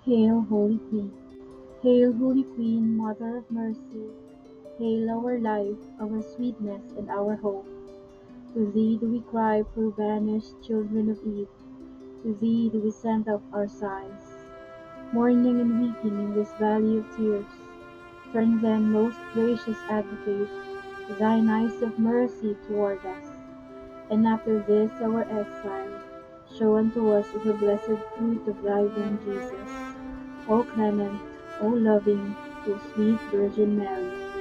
Hail, Holy Queen! Hail, Holy Queen, Mother of Mercy! Hail our life, our sweetness, and our hope! To thee do we cry, poor banished children of Eve. To thee do we send up our sighs, mourning and weeping in this valley of tears. Turn then, most gracious Advocate, thine eyes of mercy toward us, and after this our exile, show unto us the blessed fruit of thy womb, Jesus. O clement, O loving, O sweet Virgin Mary,